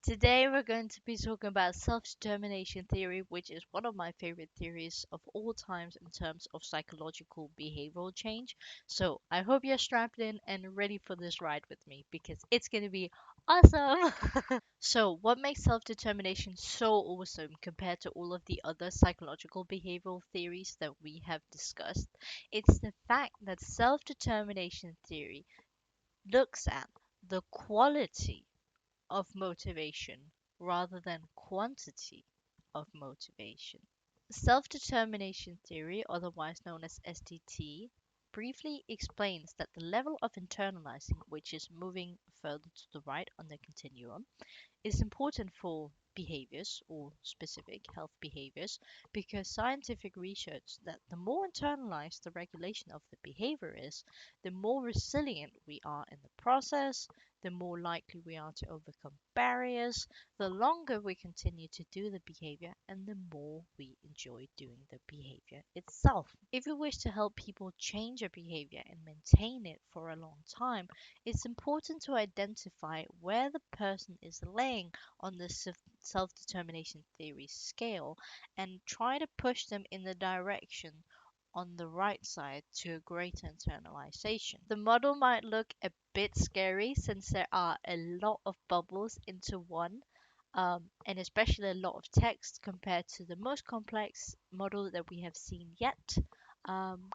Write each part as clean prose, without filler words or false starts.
Today we're going to be talking about self-determination theory, which is one of my favorite theories of all times in terms of psychological behavioral change. So I hope you're strapped in and ready for this ride with me because it's going to be awesome. So, what makes self-determination so awesome compared to all of the other psychological behavioral theories that we have discussed? It's the fact that self-determination theory looks at the quality of motivation rather than quantity of motivation. Self determination theory, otherwise known as SDT, briefly explains that the level of internalizing, which is moving further to the right on the continuum, is important for behaviors or specific health behaviors because scientific research that the more internalized the regulation of the behavior is, the more resilient we are in the process, the more likely we are to overcome barriers, the longer we continue to do the behavior, and the more we enjoy doing the behavior itself. If we wish to help people change a behavior and maintain it for a long time, it's important to identify where the person is laying on the self determination theory scale and try to push them in the direction on the right side to a greater internalization. The model might look a bit scary since there are a lot of bubbles into one, and especially a lot of text compared to the most complex model that we have seen yet.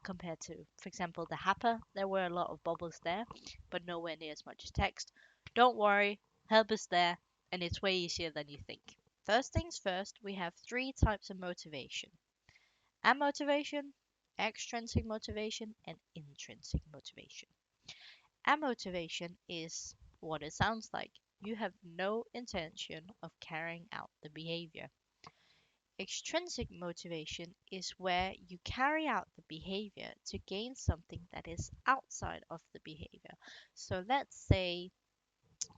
Compared to, for example, the Happer, there were a lot of bubbles there, but nowhere near as much text. Don't worry, help is there, and it's way easier than you think. First things first, we have three types of motivation: amotivation, extrinsic motivation, and intrinsic motivation. Amotivation is what it sounds like. You have no intention of carrying out the behavior. Extrinsic motivation is where you carry out the behavior to gain something that is outside of the behavior. So let's say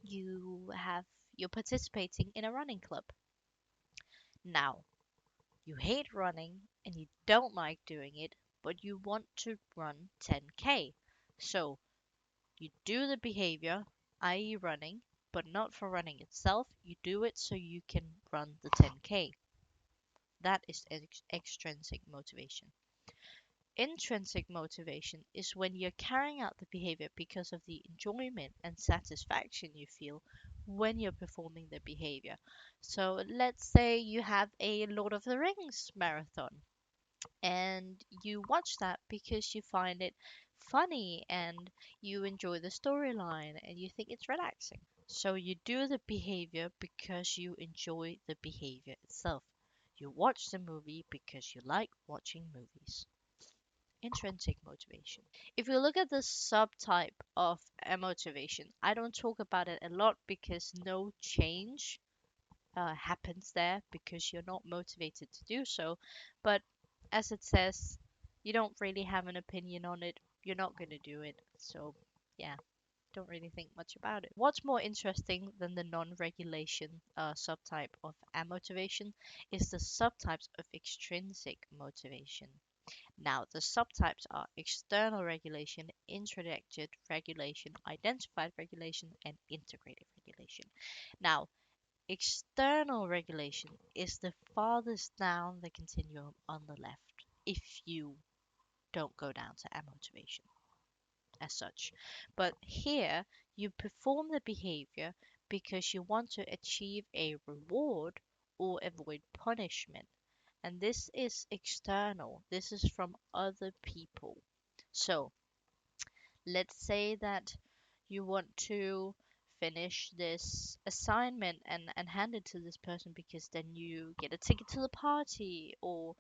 you're participating in a running club. Now, you hate running and you don't like doing it, but you want to run 10k. So you do the behavior, i.e., running, but not for running itself. You do it so you can run the 10k. That is extrinsic motivation. Intrinsic motivation is when you're carrying out the behavior because of the enjoyment and satisfaction you feel when you're performing the behavior. So let's say you have a Lord of the Rings marathon and you watch that because you find it funny and you enjoy the storyline and you think it's relaxing. So you do the behavior because you enjoy the behavior itself. You watch the movie because you like watching movies. Intrinsic motivation. If you look at the subtype of motivation, I don't talk about it a lot because no change happens there because you're not motivated to do so. But as it says, you don't really have an opinion on it, you're not going to do it. So, yeah, don't really think much about it. What's more interesting than the non regulation subtype of amotivation is the subtypes of extrinsic motivation. Now, the subtypes are external regulation, introduced regulation, identified regulation, and integrated regulation. Now, external regulation is the farthest down the continuum on the left if you don't go down to amotivation as such. But here, you perform the behavior because you want to achieve a reward or avoid punishment. And this is external, this is from other people. So, let's say that you want to finish this assignment and hand it to this person because then you get a ticket to the party, or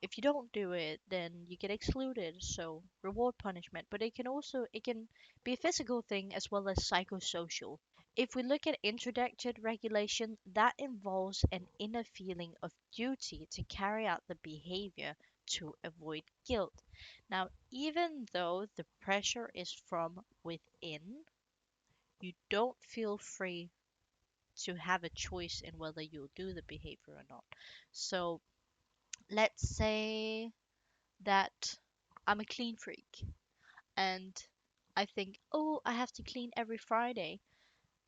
if you don't do it then you get excluded. So reward punishment, but it can be a physical thing as well as psychosocial. If we look at introduced regulation, that involves an inner feeling of duty to carry out the behavior to avoid guilt. Now, even though the pressure is from within, you don't feel free to have a choice in whether you'll do the behavior or not. So, let's say that I'm a clean freak and I think, oh, I have to clean every Friday.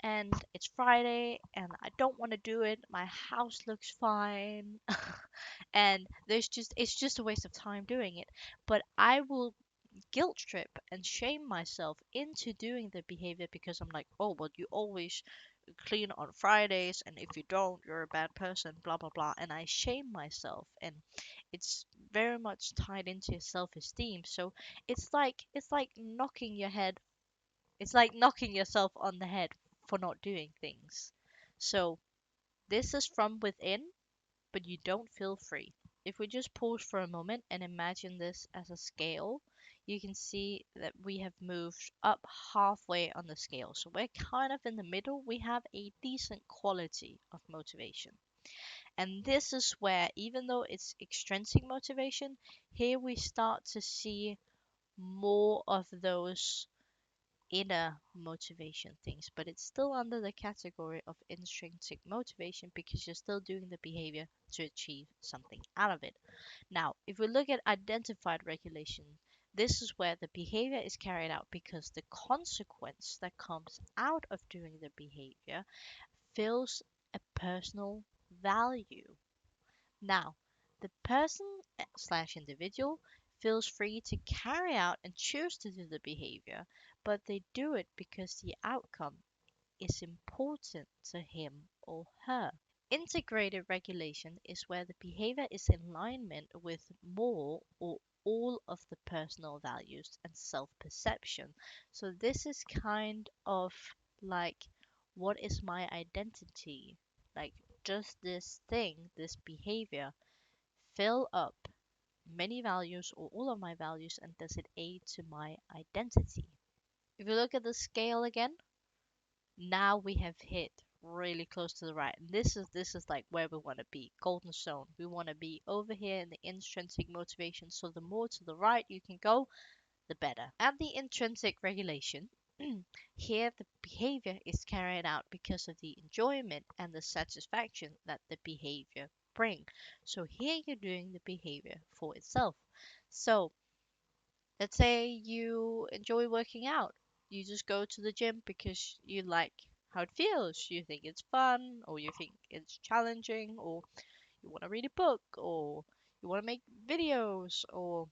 and it's Friday and I don't want to do it. My house looks fine. And it's just a waste of time doing it. But I will guilt trip and shame myself into doing the behavior because I'm like, oh, well, you always clean on Fridays, and if you don't, you're a bad person, blah, blah, blah. And I shame myself, and it's very much tied into your self-esteem. So it's like knocking your head, it's like knocking yourself on the head for not doing things. So this is from within, but you don't feel free. If we just pause for a moment and imagine this as a scale, you can see that we have moved up halfway on the scale. So we're kind of in the middle. We have a decent quality of motivation. And this is where, even though it's extrinsic motivation, here we start to see more of those inner motivation things, but it's still under the category of intrinsic motivation because you're still doing the behavior to achieve something out of it. Now, if we look at identified regulation, this is where the behavior is carried out because the consequence that comes out of doing the behavior fills a personal value. Now, the person slash individual feels free to carry out and choose to do the behavior, but they do it because the outcome is important to him or her. Integrated regulation is where the behavior is in alignment with more or all of the personal values and self perception. So, this is kind of like, what is my identity? Like, does this thing, this behavior, fill up many values or all of my values, and does it aid to my identity? If you look at the scale again, now we have hit really close to the right. And this is like where we want to be. Golden zone. We want to be over here in the intrinsic motivation. So the more to the right you can go, the better. At the intrinsic regulation, here the behavior is carried out because of the enjoyment and the satisfaction that the behavior bring. So here you're doing the behavior for itself. So let's say you enjoy working out. You just go to the gym because you like how it feels. You think it's fun, or you think it's challenging, or you want to read a book, or you want to make videos, or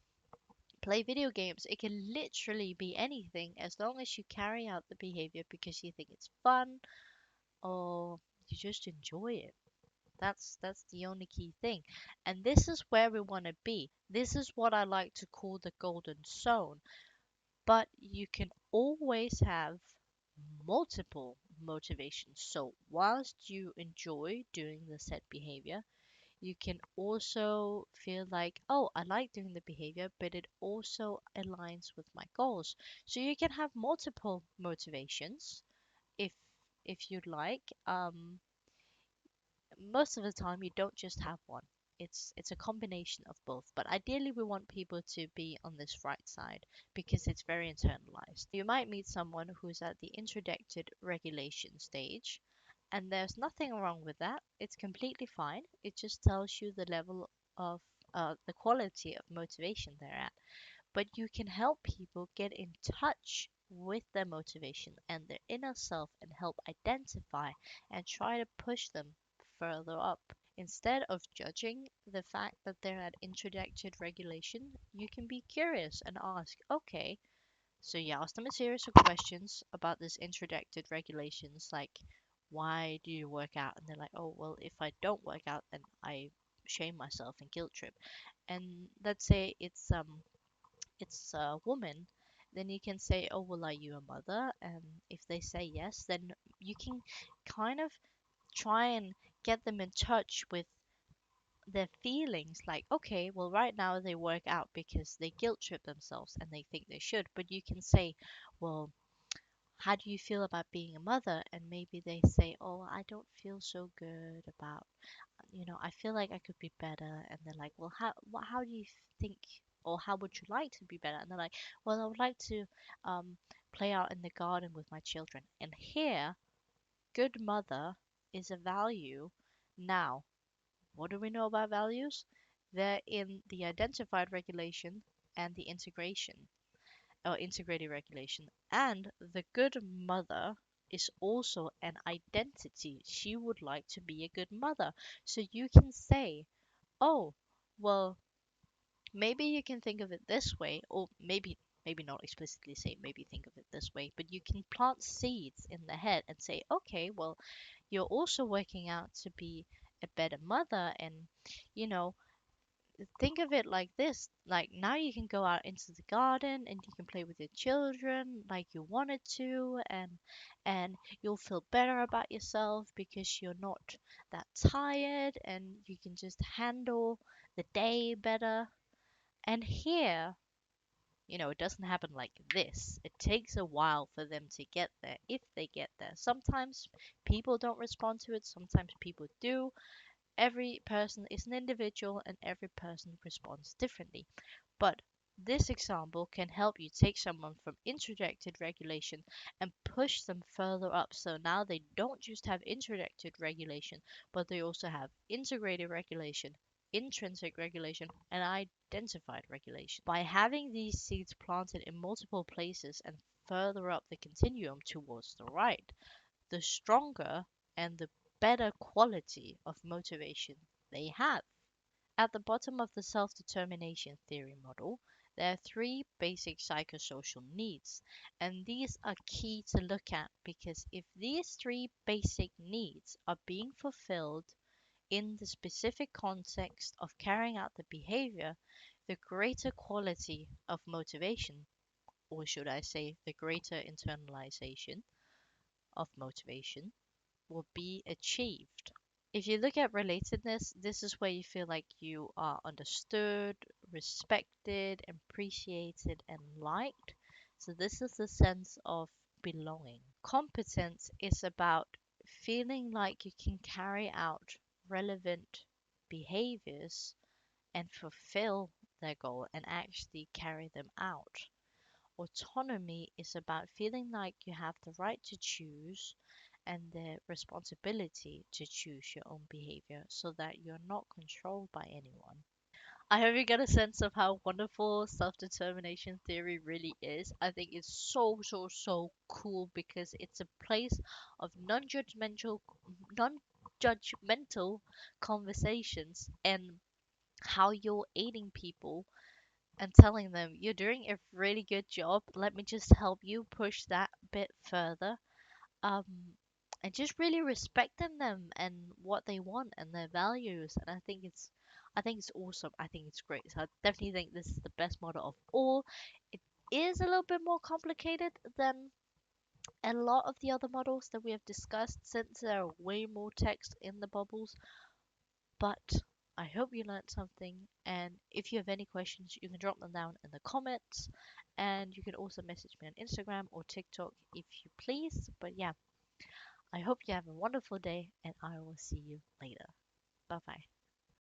play video games. It can literally be anything as long as you carry out the behavior because you think it's fun or you just enjoy it. That's the only key thing. And this is where we want to be. This is what I like to call the golden zone. But you can always have multiple motivations. So, whilst you enjoy doing the set behavior, you can also feel like, oh, I like doing the behavior, but it also aligns with my goals. So, you can have multiple motivations if you'd like. Most of the time you don't just have one. It's a combination of both, but ideally we want people to be on this right side because it's very internalized. You might meet someone who's at the introducted regulation stage, and there's nothing wrong with that. It's completely fine. It just tells you the level of the quality of motivation they're at. But you can help people get in touch with their motivation and their inner self and help identify and try to push them further up. Instead of judging the fact that they're at introductory regulation, you can be curious and ask, okay, so you ask them a series of questions about this introductory regulations, like, why do you work out? And they're like, oh, well, if I don't work out, then I shame myself and guilt trip. And let's say it's a woman, then you can say, oh, well, are you a mother? And if they say yes, then you can kind of try and get them in touch with their feelings. Like, okay, well, right now they work out because they guilt trip themselves and they think they should. But you can say, well, how do you feel about being a mother? And maybe they say, oh, I don't feel so good about, I feel like I could be better. And they're like, well, how do you think, or how would you like to be better? And they're like, well, I would like to play out in the garden with my children. And here, good mother is a value. Now, what do we know about values? They're in the identified regulation and the integration or integrated regulation. And the good mother is also an identity. She would like to be a good mother. So you can say, oh, well, maybe you can think of it this way, or maybe not explicitly say maybe think of it this way, but you can plant seeds in the head and say, okay, well, you're also working out to be a better mother, and you know, think of it like this, like now you can go out into the garden and you can play with your children like you wanted to, and you'll feel better about yourself because you're not that tired and you can just handle the day better. And here, it doesn't happen like this. It takes a while for them to get there, if they get there. Sometimes people don't respond to it, sometimes people do. Every person is an individual and every person responds differently. But this example can help you take someone from introjected regulation and push them further up. So now they don't just have introjected regulation, but they also have integrated regulation, intrinsic regulation, and identified regulation. By having these seeds planted in multiple places and further up the continuum towards the right, the stronger and the better quality of motivation they have. At the bottom of the self-determination theory model, there are three basic psychosocial needs, and these are key to look at because if these three basic needs are being fulfilled in the specific context of carrying out the behavior, the greater quality of motivation, or should I say, the greater internalization of motivation, will be achieved. If you look at relatedness, this is where you feel like you are understood, respected, appreciated, and liked. So, this is the sense of belonging. Competence is about feeling like you can carry out relevant behaviors and fulfill their goal and actually carry them out. Autonomy is about feeling like you have the right to choose and the responsibility to choose your own behavior so that you're not controlled by anyone. I hope you get a sense of how wonderful self determination theory really is. I think it's so, so, so cool because it's a place of non judgmental conversations and how you're aiding people and telling them you're doing a really good job. Let me just help you push that bit further. Um, and just really respecting them and what they want and their values. And I think it's awesome. I think it's great. So I definitely think this is the best model of all. It is a little bit more complicated than a lot of the other models that we have discussed since there are way more text in the bubbles. But I hope you learned something. And if you have any questions, you can drop them down in the comments. And you can also message me on Instagram or TikTok if you please. But yeah, I hope you have a wonderful day and I will see you later. Bye bye.